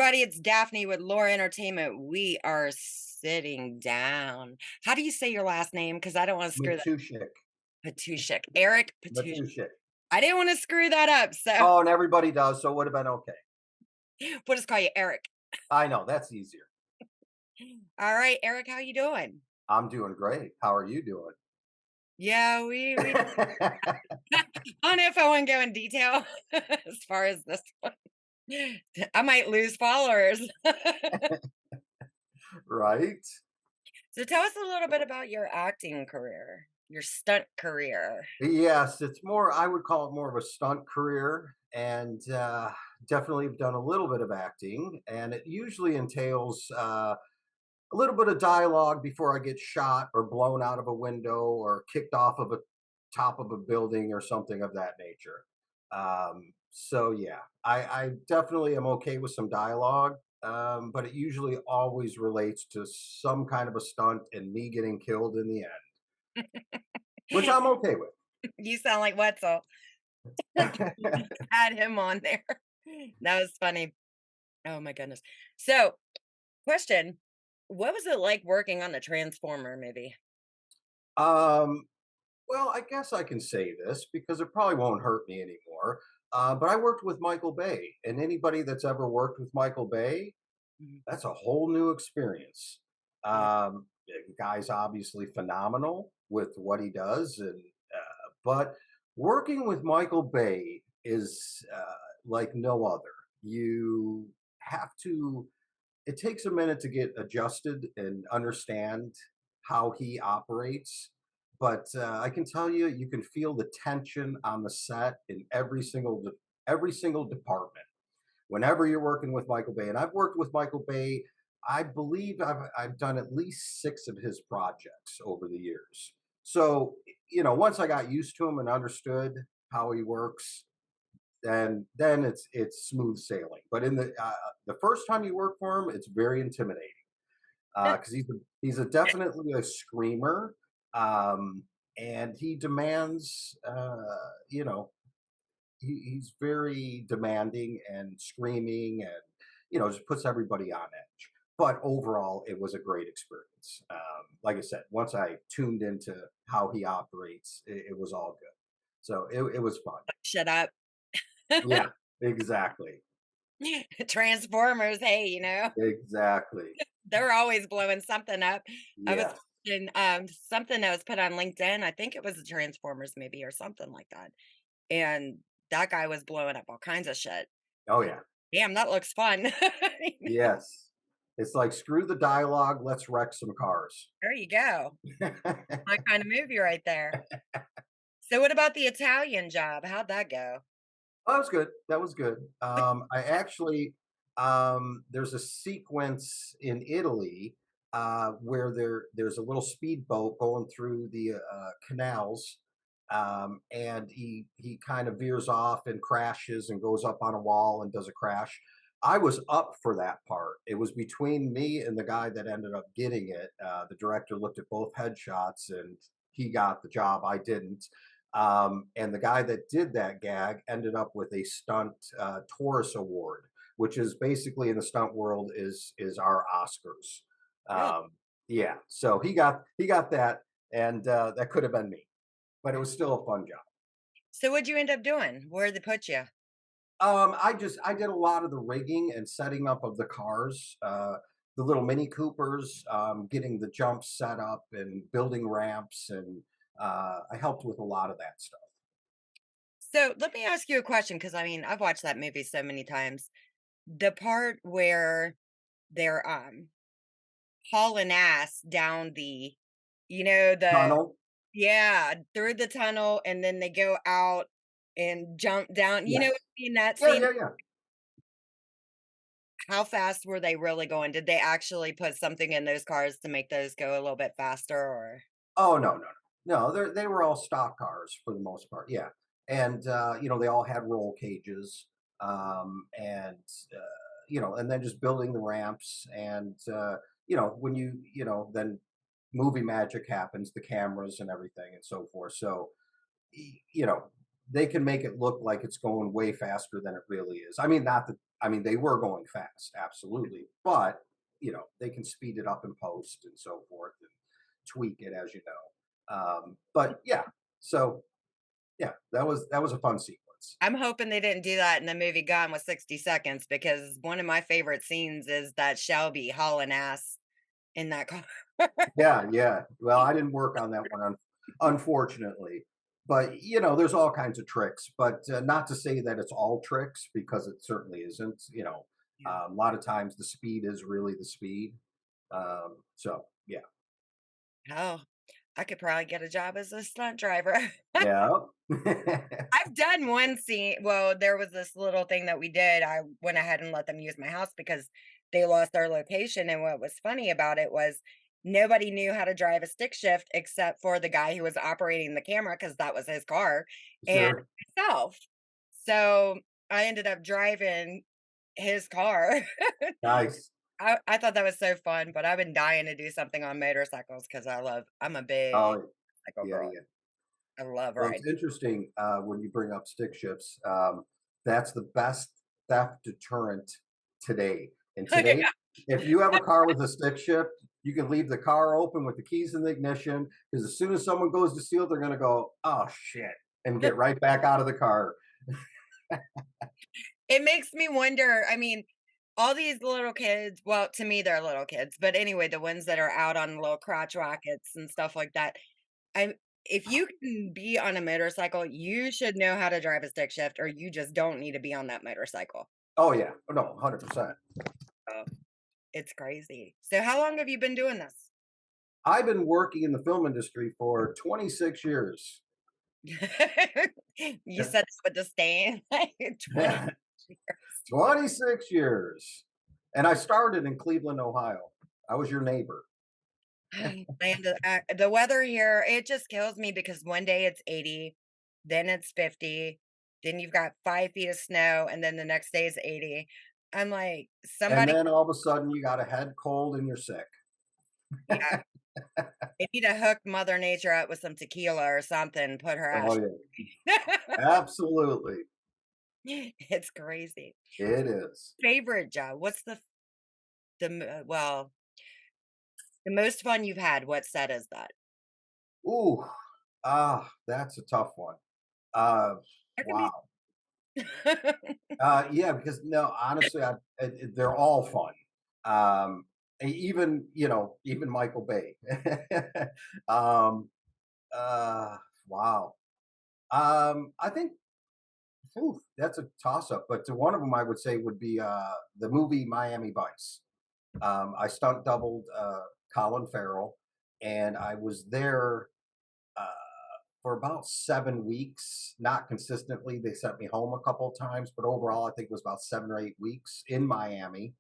everybody, it's Daphne with Laura Entertainment. We are sitting down. How do you say your last name? Because I don't want to screw that. Matuschek. Patushek. Eric Patushek. Matuschek. I didn't want to screw that up. So Oh, and everybody does, so it would have been okay. we'll just call you Eric. I know, that's easier. All right, Eric, how you doing? I'm doing great. How are you doing? Yeah, we I don't know if I want to go in detail as far as this one. I might lose followers. Right? So tell us a little bit about your acting career, your stunt career. Yes, it's more I would call it more of a stunt career, and, definitely have done a little bit of acting, and it usually entails, a little bit of dialogue before I get shot or blown out of a window or kicked off of a top of a building or something of that nature. So yeah, I definitely am okay with some dialogue, but it usually always relates to some kind of a stunt and me getting killed in the which I'm okay with. You sound like Wetzel. Had him on there. That was funny. Oh my goodness. So, question, what was it like working on the Transformer movie? um, well, I guess I can say this because it probably won't hurt me anymore. But I worked with Michael Bay, and anybody that's ever worked with Michael Bay, Mhm. that's a whole new experience. Yeah. The guy's obviously phenomenal with what he does, and but working with Michael Bay is like no other. You have to. It takes a minute to get adjusted and understand how he operates. But I can tell you, you can feel the tension on the set in every single department whenever you're working with Michael Bay. And I've worked with Michael Bay. I believe I've done at least six of his projects over the years. So once I got used to him and understood how he works, then it's smooth sailing. But in the first time you work for him, it's very intimidating because he's a definitely a screamer, um, and he demands. He's very demanding and screaming, and just puts everybody on edge. But overall, it was a great experience. Like I said, once I tuned into how he operates, it was all good. So it was fun. Shut up. Yeah, exactly. Transformers, hey, Exactly. they're always blowing something up. I was Yes. watching something that was put on LinkedIn. I think it was a Transformers movie or something like that. And that guy was blowing up all kinds of shit. Oh, yeah. Damn, that looks fun. Yes. It's like, "Screw the dialogue, let's wreck some cars." There you go. My kind of movie right there. So what about the Italian job? How'd that go? Oh, that was good. That was good. I actually there's a sequence in Italy, where there's a little speedboat going through the, canals, and he kind of veers off and crashes and goes up on a wall and does a crash. I was up for that part. It was between me and the guy that ended up getting it. The director looked at both headshots and he got the job. I didn't. And the guy that did that gag ended up with a stunt Taurus award, which is basically in the stunt world is our Oscars. Really? Yeah, so he got that, and that could have been me, but it was still a fun job. So what'd you end up doing? Where'd they put you? I did a lot of the rigging and setting up of the cars, the little Mini Coopers, getting the jumps set up and building ramps, and I helped with a lot of that stuff. So let me ask you a question because I mean I've watched that movie so many times. The part where they're hauling ass down the Tunnel. yeah, through the tunnel and then they go out and jump down. You know what Yes. I mean? That Yeah, scene. yeah, yeah. How fast were they really going? Did they actually put something in those cars to make those go a little bit faster or Oh, no, no, no. No, they were all stock cars for the most part, yeah. And, they all had roll cages, and, and then just building the ramps and, when then movie magic happens, the cameras and everything and so forth. So, y you know, they can make it look like it's going way faster than it really is. I mean, not that I mean, they were going fast, absolutely, but they can speed it up in post and so forth and tweak it, as you know. But yeah, so yeah, that was a fun sequence. I'm hoping they didn't do that in the movie Gone with 60 Seconds because one of my favorite scenes is that Shelby hauling ass in that car. Yeah, yeah. Well, I didn't work on that one, unfortunately. But there's all kinds of tricks. But not to say that it's all tricks because it certainly isn't. Yeah. A lot of times the speed is really the speed. So yeah, Oh, I could probably get a job as a stunt driver. yeah, I've done one scene. Well, there was this little thing that we did. I went ahead and let them use my house because they lost their location. And what was funny about it was nobody knew how to drive a stick shift except for the guy who was operating the camera because that was his car and sure, myself. So I ended up driving his car. nice. I thought that was so fun, but I've been dying to do something on motorcycles because I'm a big Oh cycle yeah, girl. yeah. I love Well, it's riding. interesting when you bring up stick shifts. That's the best theft deterrent today. And today, Yeah. if you have a car with a stick shift, you can leave the car open with the keys in the ignition because as soon as someone goes to steal, they're going to go, "Oh shit," and get right back out of the car. It makes me wonder, I mean, all these little kids, well, to me, they're little kids, but anyway, the ones that are out on little crotch rockets and stuff like that. I if you can be on a motorcycle, you should know how to drive a stick shift, or you just don't need to be on that motorcycle. Oh yeah, no, 100%. Oh, it's crazy. So how long have you been doing this? I've been working in the film industry for 26 years. You said this with disdain, like 20 years. 26 years. And I started in Cleveland, Ohio. I was your neighbor. Man, the weather here, it just kills me because one day it's 80, then it's 50, then you've got 5 feet of snow, and then the next day is 80. I'm like, And somebody, then all of a sudden you got a head cold and you're sick. yeah, they need to hook Mother Nature up with some tequila or something, put her Oh ass. yeah, absolutely. It's crazy. It is. Favorite job? What's well, the most fun you've had, what set is that? Ooh, that's a tough one. Uh, There can be wow. Yeah, because no, honestly, they're all fun. Even Michael Bay. um, uh, wow. I think that's a toss up, but to one of them I would say would be the movie Miami Vice. I stunt doubled Colin Farrell, and I was there uh, for about 7 weeks. Not consistently; they sent me home a couple of times, but overall, I think it was about 7 or 8 weeks in Miami.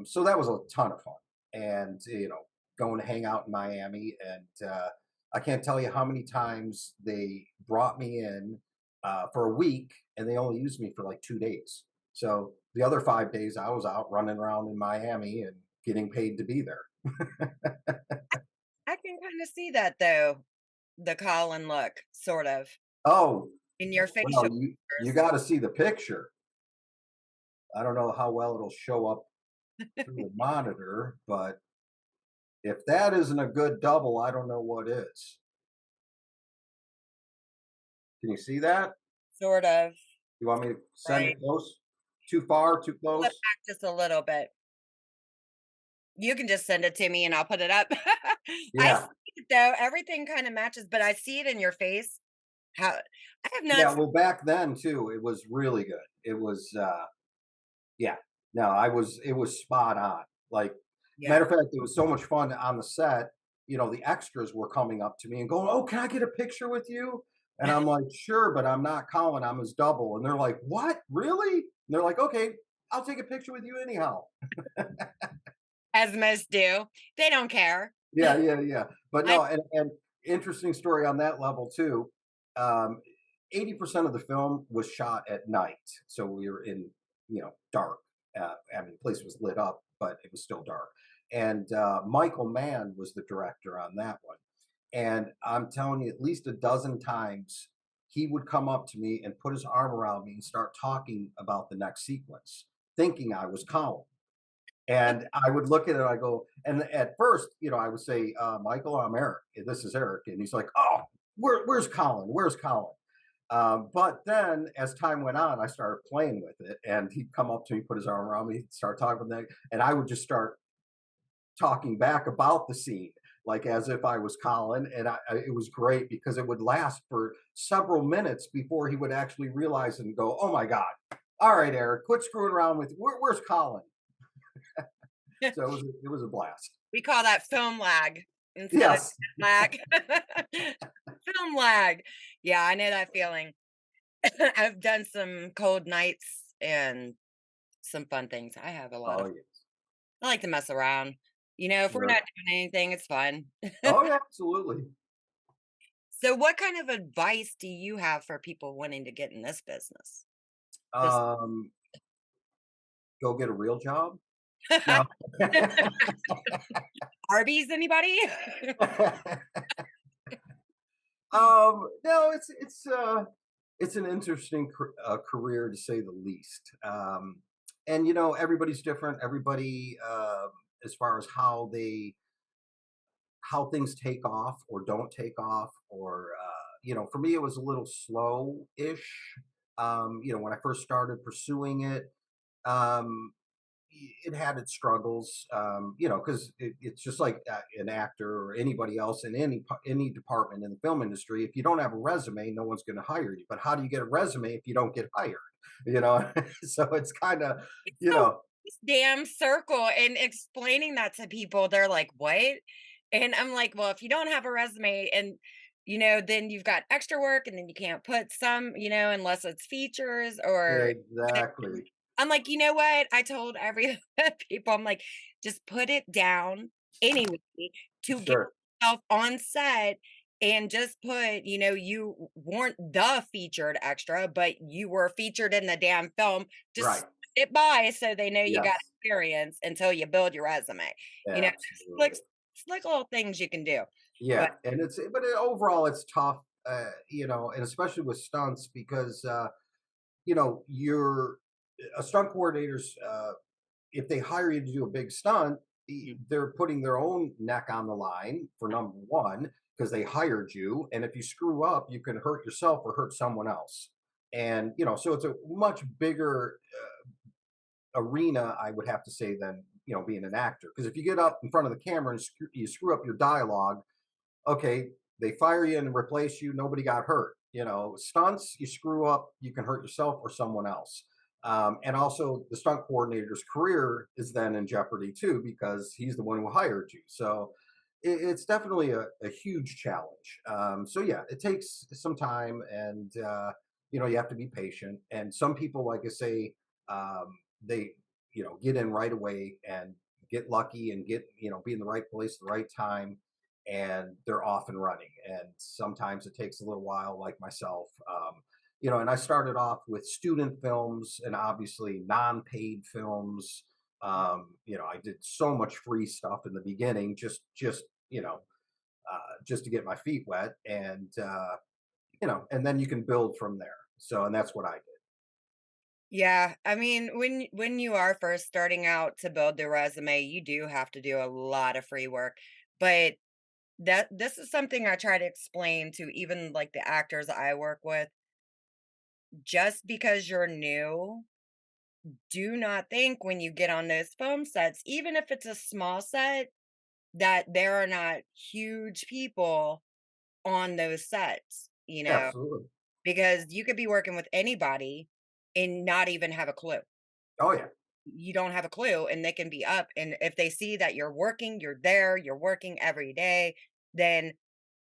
So that was a ton of fun, and going to hang out in Miami, and I can't tell you how many times they brought me in for a week, and they only used me for like 2 days. So the other 5 days, I was out running around in Miami and getting paid to be there. I can kinda see that though, the Colin look, sort of, Oh, in your well, facial you features. got to see the picture. I don't know how well it'll show up through the monitor, but if that isn't a good double, I don't know what is. Can you see that? Sort of, You want me to send right. it close? Too far? Too Pull it close? back just a little bit. You can just send it to me and I'll put it up. I see Yeah. it though, everything kinda matches, but I see it in your face. How I have not Yeah, s well, back then too, it was really good. It was, yeah. No, it was spot on. Like, matter yeah. of fact, it was so much fun on the set, the extras were coming up to me and going, "Oh, can I get a picture with you?" And I'm like, "Sure, but I'm not Colin, I'm his double." And they're like, "What? Really?" And they're like, "Okay, I'll take a picture with you anyhow." As most do. They don't care. Yeah, yeah, yeah. But I no, and interesting story on that level too. Um, 80% of the film was shot at night, so we were in dark. I mean, the place was lit up, but it was still dark. And Michael Mann was the director on that one. And I'm telling you, at least a dozen times he would come up to me and put his arm around me and start talking about the next sequence. thinking I was Colin. And I would look at it, I go, and at first, I would say, Michael, I'm Eric. This is Eric. And he's like, oh, where's Colin? Where's Colin? But then as time went on, I started playing with it, and he'd come up to me, put his arm around me, he'd start talking with me, and I would just start talking back about the scene, like as if I was Colin. And it was great because it would last for several minutes before he would actually realize and go, "Oh my god! All right, Eric, quit screwing around with. Where's Colin?" So it was a blast. We call that film lag instead of Yes. lag. Film lag. Yeah, I know that feeling. I've done some cold nights and some fun things. I have a lot Oh of yes. I like to mess around. If we're Sure. not doing anything, it's fun. Oh yeah, absolutely. So what kind of advice do you have for people wanting to get in this business? This Um, Go get a real job. No. Arby's, anybody? No, it's an interesting career to say the least. And everybody's different. Everybody, as far as how things take off or don't take off, or for me, it was a little slow-ish. When I first started pursuing it, um, it had its struggles, because it's just like an actor or anybody else in any department in the film industry. If you don't have a resume, no one's going to hire you. But how do you get a resume if you don't get hired? You know, so it's kind of, It's you so know, this damn circle, and explaining that to people, they're like, "What?" And I'm like, "Well, if you don't have a resume and then you've got extra work and then you can't put some, unless it's features or exactly. I'm like, "You know what?" I told every people, I'm like, "Just put it down anyway to get Sure. yourself on set and just put, you weren't the featured extra, but you were featured in the damn film. Just Right. it by so they know you got Yes. experience until you build your resume." Just like Absolutely. slick little things you can do. But Yeah, and overall it's tough, and especially with stunts because you're a stunt coordinator's. If they hire you to do a big stunt, mm, they're putting their own neck on the line for number one because they hired you, and if you screw up, you can hurt yourself or hurt someone else. And so it's a much bigger arena, I would have to say, than being an actor. Because if you get up in front of the camera and you screw up your dialogue, okay, they fire you and replace you. Nobody got hurt. Stunts, you screw up, you can hurt yourself or someone else. And also, the stunt coordinator's career is then in jeopardy too because he's the one who hired you. So it's definitely a huge challenge. So yeah, it takes some time, and you have to be patient. And some people, like I say, they get in right away and get lucky and get be in the right place at the right time, and they're off and running. And sometimes it takes a little while, like myself. And I started off with student films and obviously non-paid films. I did so much free stuff in the beginning, just to get my feet wet, and then you can build from there. So, and that's what I did. yeah, I mean, when you are first starting out to build the resume, you do have to do a lot of free work. But this is something I try to explain to even like the actors I work with. Just because you're new, do not think when you get on those film sets, even if it's a small set, that there are not huge people on those sets, Absolutely. because you could be working with anybody and not even have a clue. Oh yeah. You don't have a clue, and they can be up, and if they see that you're working, you're there, you're working every day, then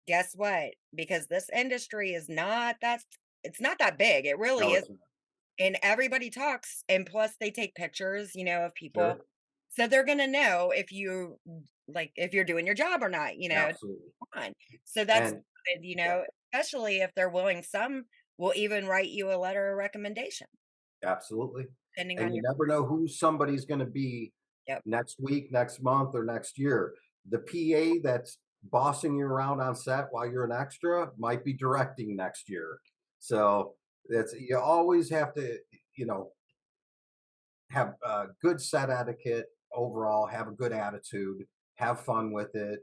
guess what? Because this industry is not that it's not that big. It really No, is. it's not. And everybody talks, and plus they take pictures, of people. Sure. So they're gonna know if you're doing your job or not, Absolutely. come on. So that's And good, yeah, especially if they're willing. Some will even write you a letter of recommendation, absolutely. depending And on you your never know who somebody's going to be yep. next week, next month, or next year. The PA that's bossing you around on set while you're an extra might be directing next year. So you always have to, you know, have good set etiquette overall, have a good attitude, have fun with it.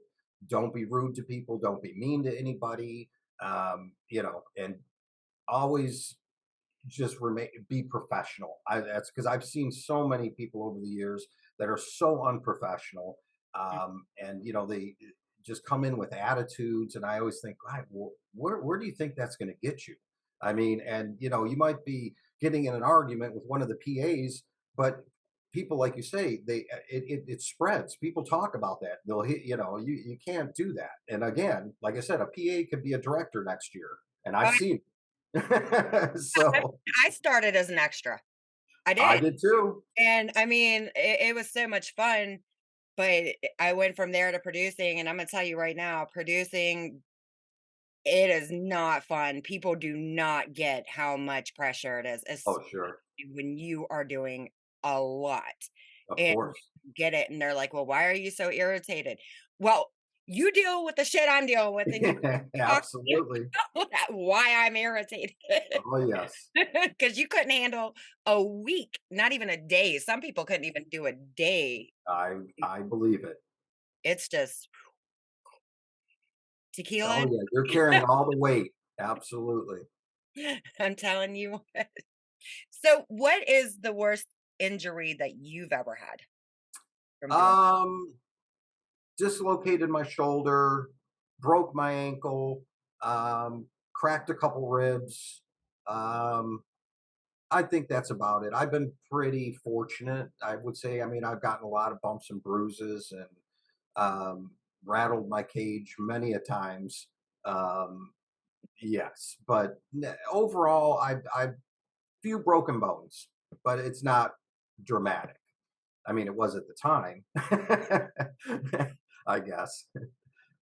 Don't be rude to people. Don't be mean to anybody. And always just remain be professional. That's because I've seen so many people over the years that are so unprofessional, and they just come in with attitudes. And I always think, God, well, where do you think that's going to get you? I mean, and you might be getting in an argument with one of the PAs, but people, like you say, it spreads. People talk about that. They'll hit, you can't do that. And again, like I said, a PA could be a director next year, and I've I seen I so I started as an extra. I I did, did too. and I mean, it was so much fun, but I went from there to producing, and I'm gonna tell you right now, producing, it is not fun. People do not get how much pressure it is, Oh, sure. especially when you are doing a lot, Of and course. get it, and they're like, "Well, why are you so irritated?" Well, you deal with the shit I'm dealing with, and you talk to me Absolutely. about why I'm irritated. Oh, yes. Because you couldn't handle a week, not even a day. Some people couldn't even do a day. I believe it. It's just Oh, tequila. yeah, you're carrying all the weight. Absolutely. I'm telling you. So, what is the worst injury that you've ever had from doing? Um, Dislocated my shoulder, broke my ankle, cracked a couple ribs. Um, I think that's about it. I've been pretty fortunate, I would say. I mean, I've gotten a lot of bumps and bruises and rattled my cage many a times. Um, yes, but overall, I've few broken bones, but it's not dramatic. I mean, it was at the time, I guess.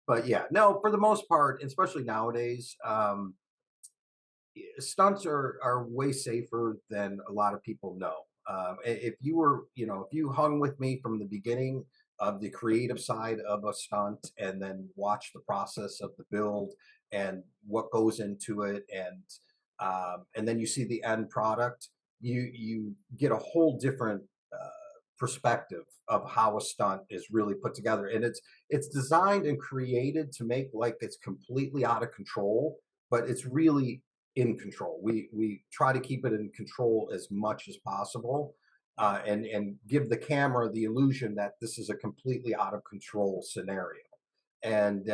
But yeah, no, for the most part, especially nowadays, stunts are way safer than a lot of people know. If you were, if you hung with me from the beginning of the creative side of a stunt and then watch the process of the build and what goes into it, and then you see the end product, you get a whole different perspective of how a stunt is really put together, and it's designed and created to make like it's completely out of control, but it's really in control. We try to keep it in control as much as possible, and give the camera the illusion that this is a completely out of control scenario. And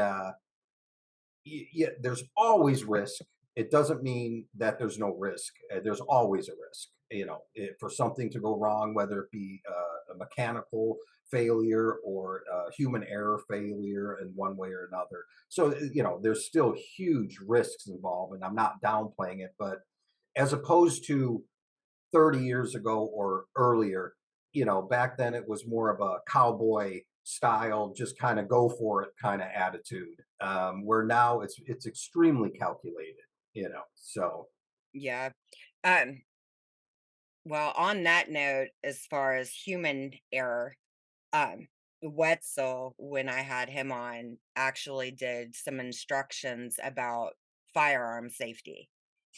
yeah, there's always risk. It doesn't mean that there's no risk. There's always a risk, for something to go wrong, whether it be a mechanical failure or human error failure in one way or another. So, there's still huge risks involved, and I'm not downplaying it, but as opposed to 30 years ago or earlier, back then it was more of a cowboy style, just kind of go for it kind of attitude. Where now it's extremely calculated, So Yeah. Um, well, on that note, as far as human error, um, Wetzel, when I had him on, actually did some instructions about firearm safety,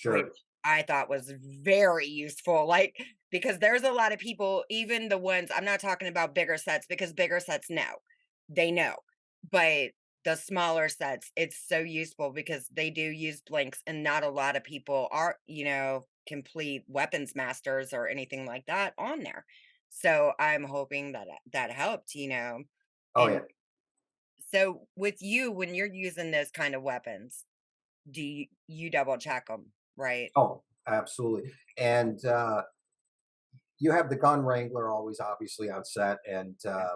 which sure. I thought was very useful. Like, because there's a lot of people, even the ones, I'm not talking about bigger sets because bigger sets know, they know. But the smaller sets, it's so useful because they do use blinks, and not a lot of people are, complete weapons masters or anything like that on there. So I'm hoping that that helped, Oh yeah. And so with you, when you're using those kind of weapons, do you double check them, right? Oh, absolutely. And you have the gun wrangler always obviously on set, and Yeah.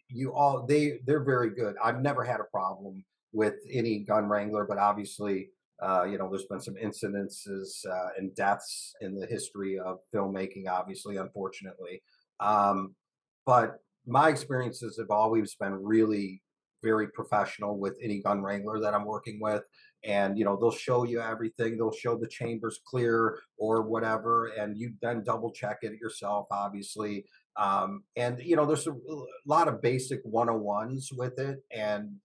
you all they're very good. I've never had a problem with any gun wrangler, but obviously, there's been some incidences and deaths in the history of filmmaking. Obviously, unfortunately, um, but my experiences have always been really very professional with any gun wrangler that I'm working with. And they'll show you everything. They'll show the chambers clear or whatever, and you then double check it yourself, obviously. And there's a lot of basic 101s with it, and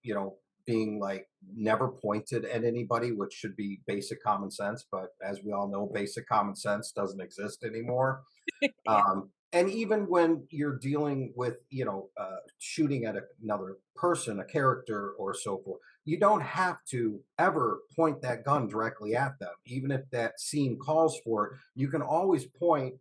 being like never pointed at anybody, which should be basic common sense. But as we all know, basic common sense doesn't exist anymore. Yeah. And even when you're dealing with, shooting at another person, a character, or so forth, you don't have to ever point that gun directly at them. Even if that scene calls for it, you can always point,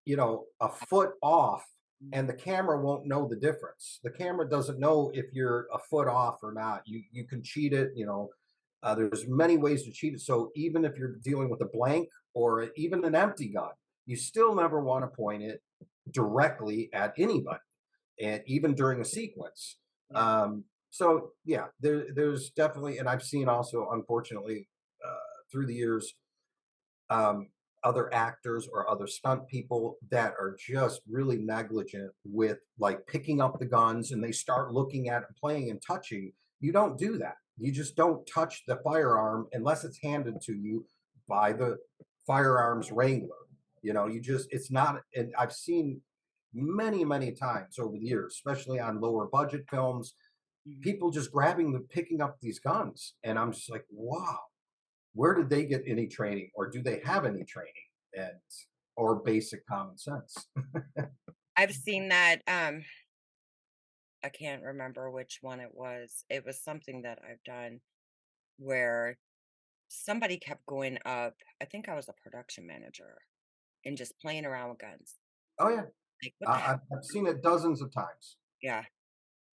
a foot off, and the camera won't know the difference. The camera doesn't know if you're a foot off or not. You can cheat it. There's many ways to cheat it. So even if you're dealing with a blank or even an empty gun, you still never want to point it directly at anybody, and even during a sequence. Yeah. So yeah, there's definitely, and I've seen also, unfortunately, through the years, um, other actors or other stunt people that are just really negligent with like picking up the guns, and they start looking at and playing and touching. You don't do that. You just don't touch the firearm unless it's handed to you by the firearms wrangler. You just, it's not, and I've seen many, many times over the years, especially on lower budget films, Mhm. people just grabbing the picking up these guns. And I'm just like, wow, where did they get any training, or do they have any training, and or basic common sense? I've seen that, I can't remember which one it was. It was something that I've done where somebody kept going up. I think I was a production manager and just playing around with guns. Oh yeah, Like, what the hell? I've seen it dozens of times, Yeah.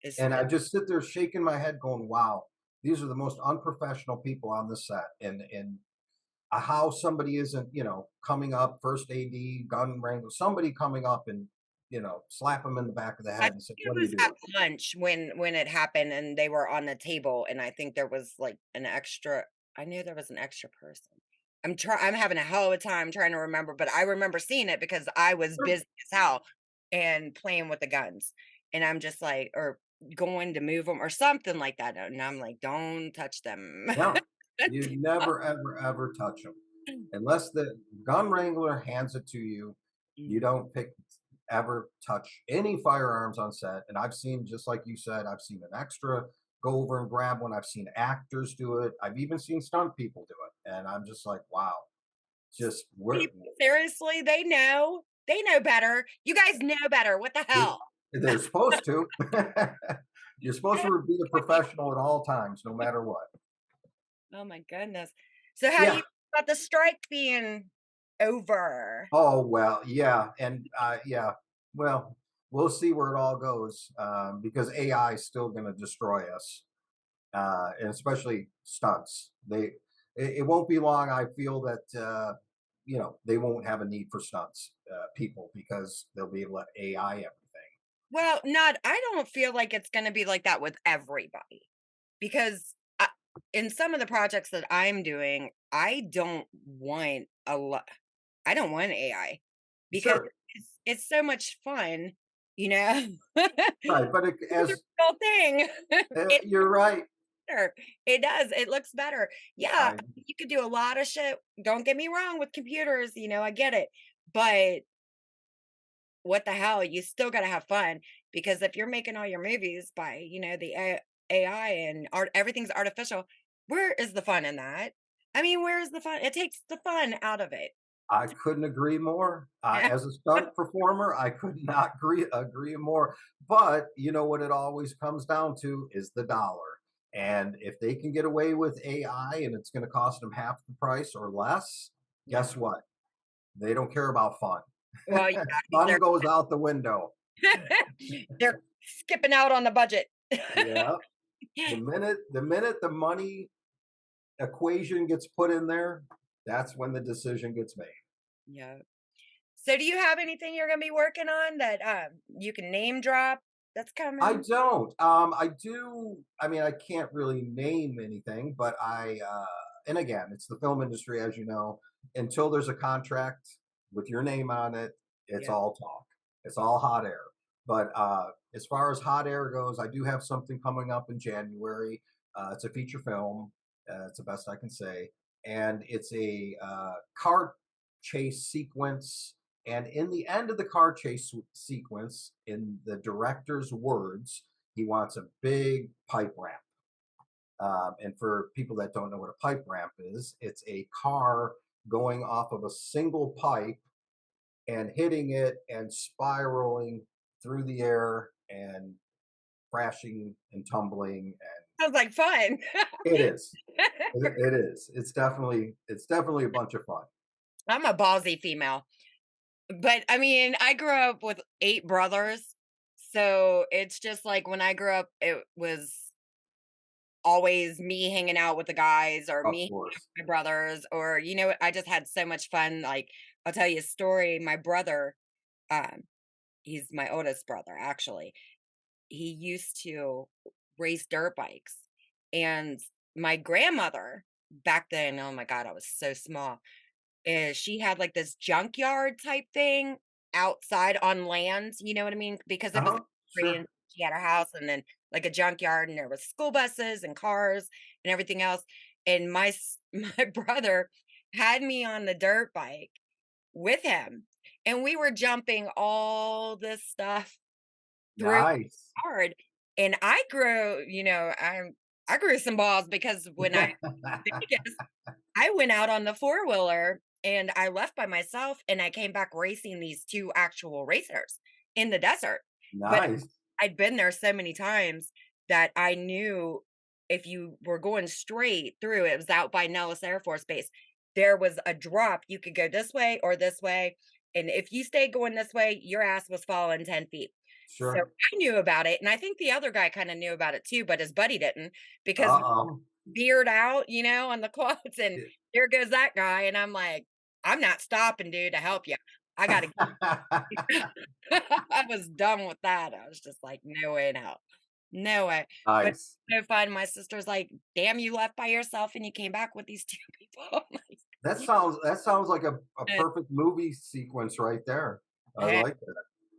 It's and I just sit there shaking my head, going, "Wow, these are the most unprofessional people on the set." And how somebody isn't, coming up, first AD, gun wrangler, somebody coming up and slap them in the back of the I head think and say, it "What are you was at doing?" lunch when it happened and they were on the table, and I think there was, like, an extra I knew there was an extra person. I'm having a hell of a time trying to remember, but I remember seeing it because I was Sure. busy as hell and playing with the guns, and I'm just like or going to move them or something like that, and I'm like, "Don't touch them." No, you never, ever, ever touch them unless the gun wrangler hands it to you. You Mhm. don't ever touch any firearms on set. And I've seen, just like you said, I've seen an extra go over and grab one. I've seen actors do it. I've even seen stunt people do it. And I'm just like, wow, just where People, seriously, they know. They know better. You guys know better. What the they're, hell? they're supposed to. You're supposed to be a professional at all times, no matter what. Oh my goodness. So how do you Yeah. feel about the strike being over? Oh, well, yeah. And yeah, well, we'll see where it all goes, because AI is still going to destroy us, and especially stunts. It won't be long. I feel that they won't have a need for stunts people, because they'll be able to AI everything. Well, not I don't feel like it's gonna be like that with everybody because in some of the projects that I'm doing, I don't want AI because Sure, it's so much fun, you know? right, but Do the real thing. It you're right. better. It does. It looks better. Yeah, I you could do a lot of shit. Don't get me wrong with computers, I get it. But what the hell? You still got to have fun because if you're making all your movies by, the AI and art, everything's artificial. Where is the fun in that? I mean, where is the fun? It takes the fun out of it. I couldn't agree more. As a stunt performer, I could not agree more. But you know what it always comes down to is the dollar. And if they can get away with AI and it's going to cost them half the price or less, Yeah. guess what? They don't care about fun. Well, yeah, Fun goes out the window. they're skipping out on the budget. Yeah. The minute the money equation gets put in there, that's when the decision gets made. Yeah. So do you have anything you're gonna be working on that, you can name drop that's I coming? don't. I do. I mean, I can't really name anything, but and again, it's the film industry, as you know. Until there's a contract with your name on it, it's Yeah, all talk. It's all hot air. But as far as hot air goes, I do have something coming up in January. It's a feature film. It's the best I can say, and it's a car chase sequence, and in the end of the car chase sequence, in the director's words, he wants a big pipe wrap. And for people that don't know what a pipe ramp is, it's a car going off of a single pipe and hitting it and spiraling through the air and crashing and tumbling. And Sounds like fun. it is. It is. It's definitely a bunch of fun. I'm a ballsy female. But I mean, I grew up with 8 brothers. So it's just like when I grew up, it was always me hanging out with the guys or Of me hanging out course. with my brothers or I just had so much fun. Like I'll tell you a story. My brother, um, he's my oldest brother actually. He used to race dirt bikes. And my grandmother back then, oh my God, I was so small, is she had like this junkyard type thing outside on land, you know what I mean? Because it was Uh-huh. free and Sure. she had her house and then like a junkyard and there was school buses and cars and everything else. And my brother had me on the dirt bike with him and we were jumping all this stuff through Nice. hard. And I grew some balls because when I I went out on the four-wheeler and I left by myself and I came back racing these 2 actual racers in the desert. But Nice. I'd been there so many times that I knew if you were going straight through, it was out by Nellis Air Force Base. There was a drop. You could go this way or this way. And if you stayed going this way, your ass was falling 10 feet. So Sure. I knew about it. And I think the other guy kind of knew about it too, but his buddy didn't because Uh-oh. beard out, on the quotes, and here goes that guy, and I'm like, "I'm not stopping, dude, to help you. I gotta I was done with that. I was just like, "No way no. No way." But Nice. so fun. My sister's like, "Damn, you left by yourself and you came back with these 2 people." I'm That sounds like a like, perfect movie sequence right there. I "Hey, like that.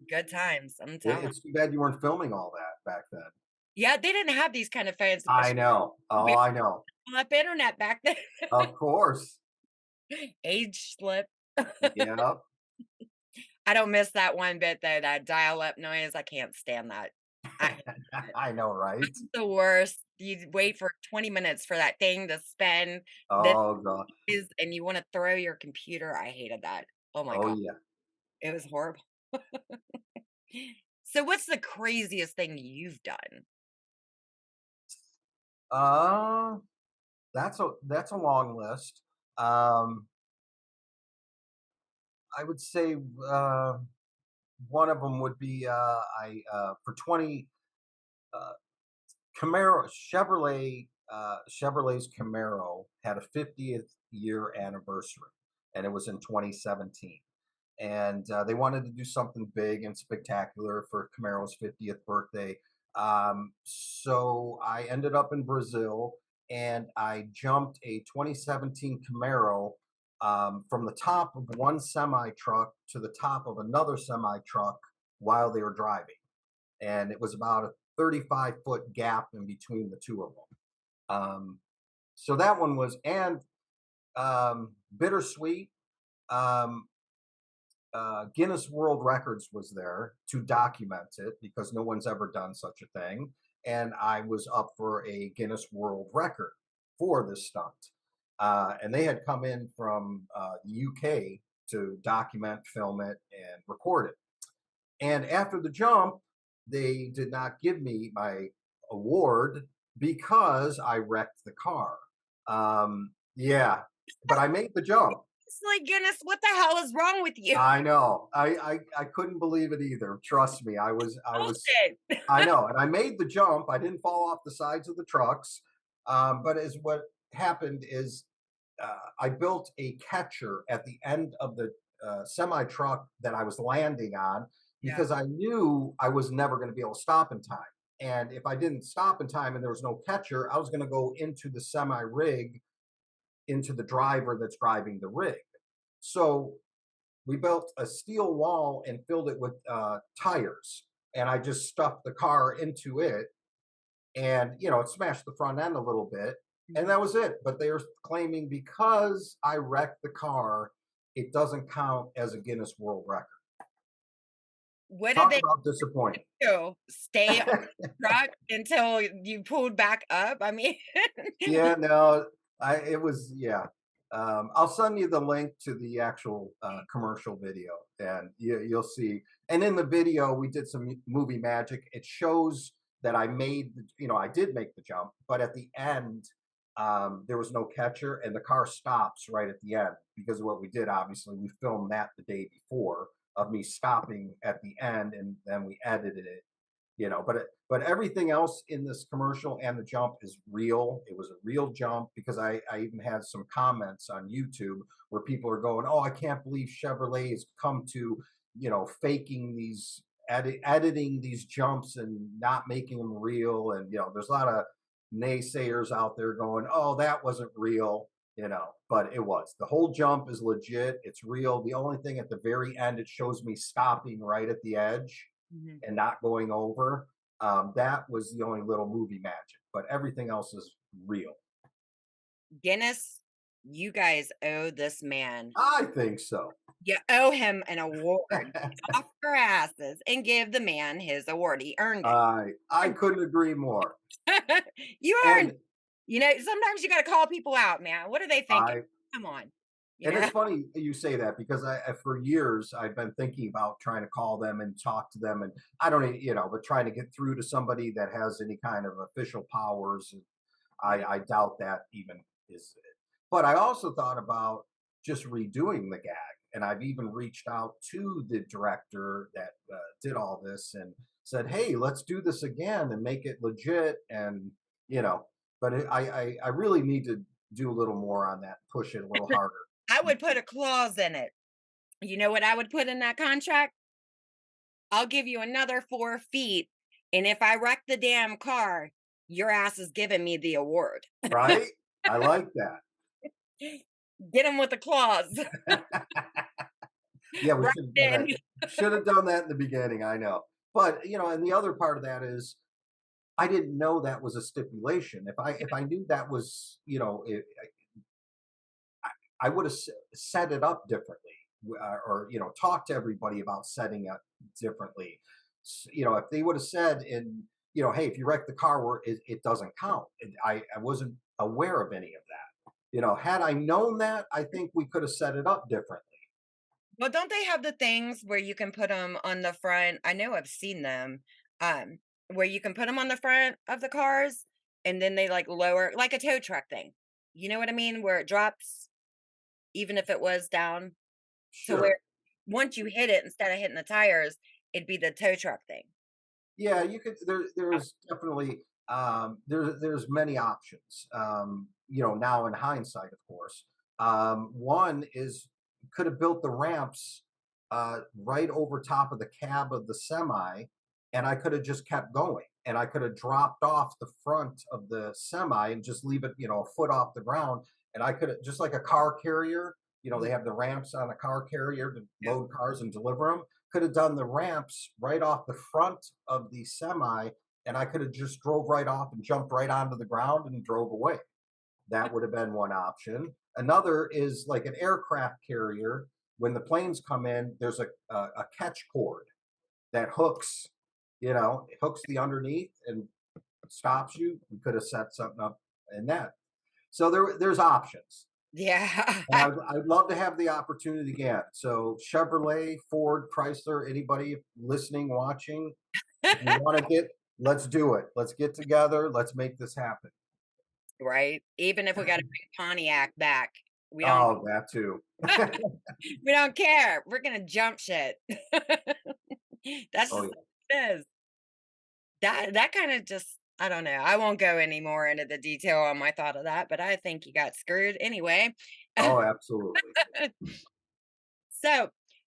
good times, I'm telling." It's too bad you weren't filming all that back then. Yeah, they didn't have these kind of phones, I know. Oh, I know. up internet back then. Of course. Age slip. Yep. I don't miss that one bit though, that dial-up noise, I can't stand that. I I know, right? It's the worst. You wait for 20 minutes for that thing to spin, then Oh god. and you wanna throw your computer. I hated that. Oh my Oh god, yeah. it was horrible. So what's the craziest thing you've done? Uh, that's a long list. Um, I would say one of them would be I for 20 uh, Camaro Chevrolet's Camaro had a 50th year anniversary, and it was in 2017. And they wanted to do something big and spectacular for Camaro's 50th birthday. So I ended up in Brazil, and I jumped a 2017 Camaro from the top of one semi truck to the top of another semi truck while they were driving, and it was about a 35-foot gap in between the two of them. So that one was and bittersweet. Um, Guinness World Records was there to document it because no one's ever done such a thing, and I was up for a Guinness World Record for this stunt. And they had come in from the UK to document, film it, and record it. And after the jump, they did not give me my award because I wrecked the car. Yeah, but I made the jump. It's like, "Goodness, what the hell is wrong with you?" I know. I couldn't believe it either. Trust me. Bullshit. I know, and I made the jump. I didn't fall off the sides of the trucks. But as what happened is I built a catcher at the end of the semi truck that I was landing on Yeah. because I knew I was never going to be able to stop in time. And if I didn't stop in time and there was no catcher, I was going to go into the semi rig, into the driver that's driving the rig. So we built a steel wall and filled it with tires. And I just stuffed the car into it, and it smashed the front end a little bit, and Mhm. that was it. But they are claiming because I wrecked the car, it doesn't count as a Guinness World Record. What did Talk they about disappointing. do? Stay on the truck until you pulled back up? I mean Yeah, no, it was, yeah. I'll send you the link to the actual commercial video, and you'll see. And in the video, we did some movie magic. It shows that I made, I did make the jump, but at the end, there was no catcher, and the car stops right at the end because of what we did. Obviously, we filmed that the day before of me stopping at the end, and then we edited it, but everything else in this commercial and the jump is real. It was a real jump because I even had some comments on YouTube where people are going, oh, I can't believe Chevrolet has come to, faking these, editing these jumps and not making them real. And there's a lot of naysayers out there going, oh, that wasn't real, but it was. The whole jump is legit, it's real. The only thing at the very end, it shows me stopping right at the edge Mhm. and not going over. That was the only little movie magic, but everything else is real. Guinness, you guys owe this man. I think so. You owe him an award. Get off your asses and give the man his award. He earned it. I couldn't agree more. You earned And sometimes you gotta call people out, man. What are they thinking? I Come on, you and it's know? funny you say that because for years I've been thinking about trying to call them and talk to them, and I don't, but trying to get through to somebody that has any kind of official powers. Yeah. I doubt that even is it. But I also thought about just redoing the gag. And I've even reached out to the director that did all this and said, hey, let's do this again and make it legit. And, you know, but I really need to do a little more on that, push it a little harder. I would put a clause in it. You know what I would put in that contract? I'll give you another 4 feet, and if I wreck the damn car, your ass is giving me the award. Right? I like Get him with a clause. that. Yeah, we Right should have done that. then. Should have done that in the beginning. I know. But, and the other part of that is I didn't know that was a stipulation. If I knew that was, I would have set it up differently, or talk to everybody about setting it differently. If they would have said hey, if you wreck the car, it doesn't count. I wasn't aware of any of that. Had I known that, I think we could have set it up differently. Well, don't they have the things where you can put them on the front? I know I've seen them, where you can put them on the front of the cars, and then they, like, lower like a tow truck thing. You know what I mean? Where it drops even if it was down to where Sure. once you hit it, instead of hitting the tires, it'd be the tow truck thing. Yeah, you could. There's definitely there's many options. Now in hindsight, of course, one is could have built the ramps right over top of the cab of the semi, and I could have just kept going, and I could have dropped off the front of the semi and just leave it, a foot off the ground, and I could have just like a car carrier. They Mhm. have the ramps on a car carrier to Yep. load cars and deliver them. Could have done the ramps right off the front of the semi, and I could have just drove right off and jumped right onto the ground and drove away. That would have been one option. Another is like an aircraft carrier. When the planes come in, there's a catch cord that hooks, it hooks the underneath and stops you. We could have set something up in that. So there's options. Yeah. And I'd love to have the opportunity again. So Chevrolet, Ford, Chrysler, anybody listening, watching, if you want to let's do it. Let's get together. Let's make this happen. Right? Even if we gotta bring Pontiac back, we don't Oh, that too. we don't care. We're gonna jump shit. That's Oh just yeah. what it is. That kinda just I don't know. I won't go any more into the detail on my thought of that, but I think you got screwed anyway. Oh, absolutely. So,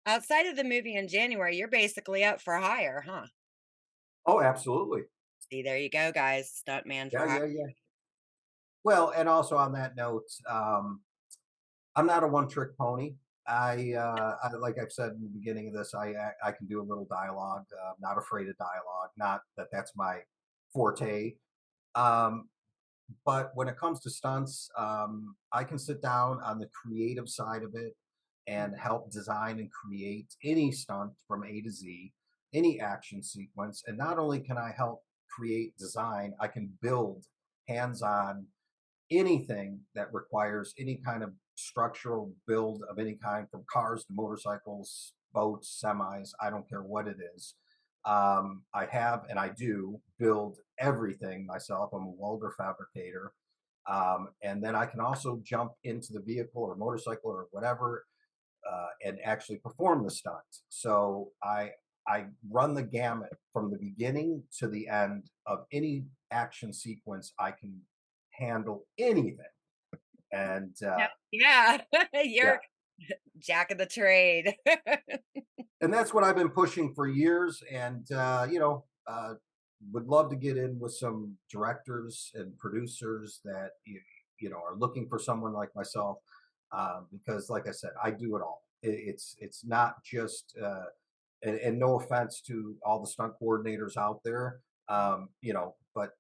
outside of the movie in January, you're basically up for hire, huh? Oh, absolutely. See, there you go, guys. Stuntman Yeah, for hire. yeah, yeah. Well, and also on that note, I'm not a one trick pony. Like I've said in the beginning of this, I can do a little dialogue. Not afraid of dialogue. Not that that's my forte. Um, but when it comes to stunts, I can sit down on the creative side of it and help design and create any stunt from A to Z. any action sequence. And not only can I help create design, I can build hands on anything that requires any kind of structural build of any kind, from cars to motorcycles, boats, semis. I don't care what it is. I have and I do build everything myself. I'm a welder fabricator. And then I can also jump into the vehicle or motorcycle or whatever, and actually perform the stunt. So I run the gamut from the beginning to the end of any action sequence. I can handle anything, and Yeah. Yeah. yeah, You're jack of the trade. and that's what I've been pushing for years. And would love to get in with some directors and producers that are looking for someone like myself, because, like I said, I do it all. It's not just and no offense to all the stunt coordinators out there, but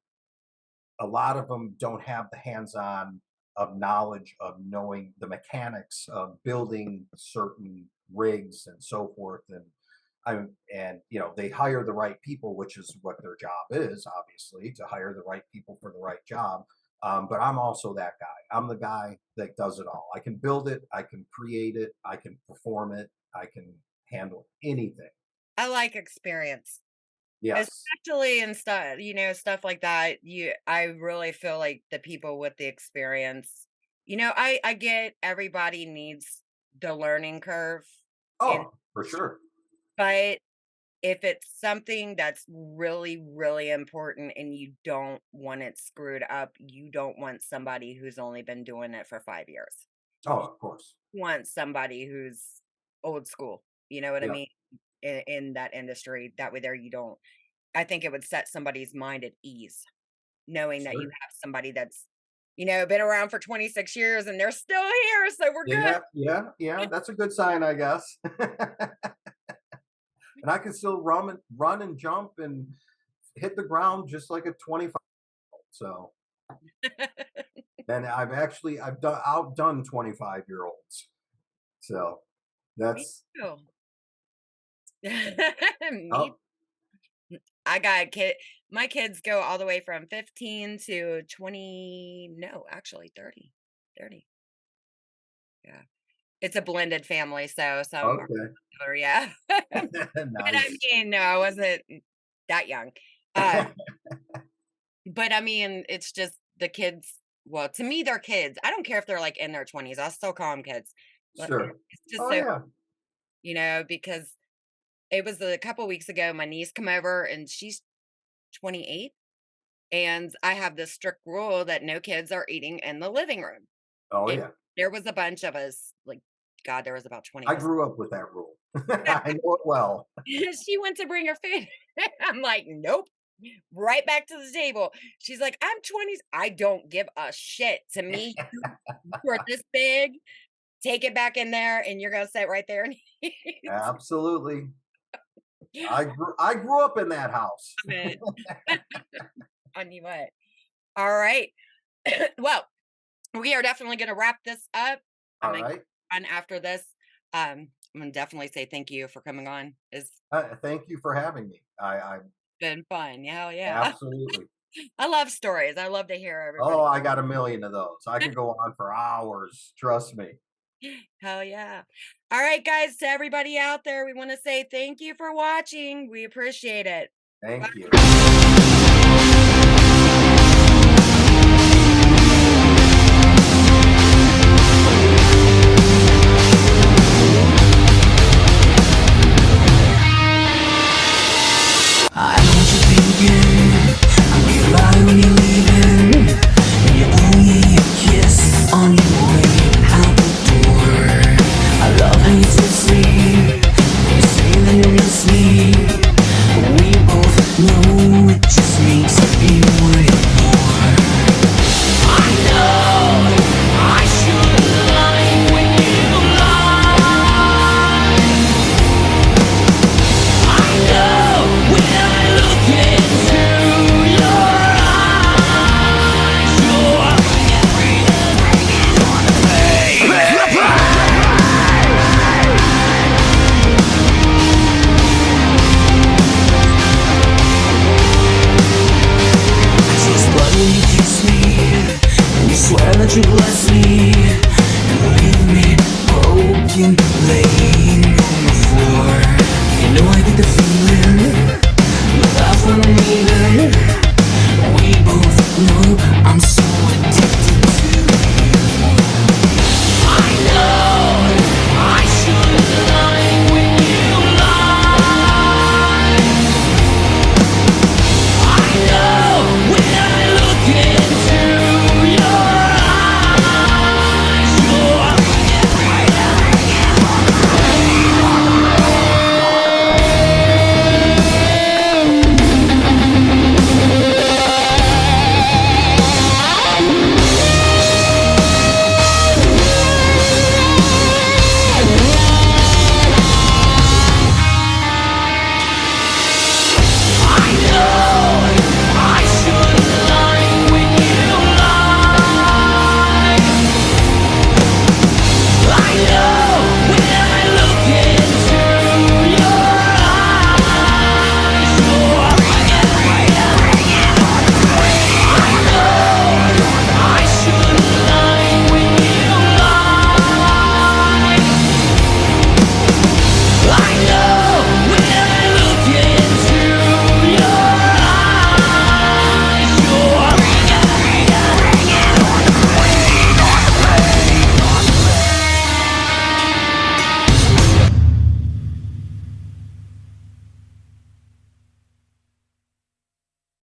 a lot of them don't have the hands-on of knowledge of knowing the mechanics of building certain rigs and so forth. And they hire the right people, which is what their job is, obviously, to hire the right people for the right job. But I'm also that guy. I'm the guy that does it all. I can build it, I can create it, I can perform it, I can handle anything. I like experience. Yes. Especially in stuff, stuff like that. I really feel like the people with the experience, I get everybody needs the learning curve in, Oh, for sure. but if it's something that's really, really important and you don't want it screwed up, you don't want somebody who's only been doing it for 5 years. Oh, You of course. want somebody who's old school. You know what I Yeah, mean? In that industry, that way there you don't. I think it would set somebody's mind at ease, knowing that you sure. have somebody that's, been around for 26 years and they're still here, so we're good. Yeah, yeah, yeah. That's a good sign, I guess. And I can still run and jump and hit the ground just like a 25. So, and I've done outdone 25-year-olds. So Me that's too. Me oh, I got a kid. My kids go all the way from 15 to 20, no, actually 30. 30. Yeah. It's a blended family, so some are okay. older, yeah. But I Nice. mean, no, I wasn't that young. Um, but I mean, it's just the kids, well, to me, they're kids. I don't care if they're like in their 20s. I'll still call them kids. But Sure. it's just Oh so, yeah. because it was a couple weeks ago, my niece come over and she's 28. And I have this strict rule that no kids are eating in the living room. Oh And yeah. there was a bunch of us, like, God, there was about 20 I of us. grew up with that rule. I know it well. She went to bring her food. I'm like, nope, right back to the table. She's like, I'm 20s. I don't give a shit. To me, you're this big, take it back in there, and you're gonna sit right there and eat Absolutely. I grew up in that house. it. On you what? All right. Well, we are definitely gonna wrap this up. I'm All gonna right. get on after this. I'm gonna definitely say thank you for coming on. It's Thank you for having me. I been fun. Yeah, yeah. absolutely. I love stories. I love to hear Oh, everybody. I got a million of those. I could go on for hours. Trust me. Hell yeah. All right, guys, to everybody out there, we want to say thank you for watching. We appreciate it. Thank Bye. you. I know what you're thinking. I'll be right when you're leaving. And you owe me a kiss on your way out the door. I love how you text me. You say that you miss me. But we both know it just means you bless me and leave me broken, laying on the floor. You know I get the feeling, but that's what I'm leaving. We both know I'm so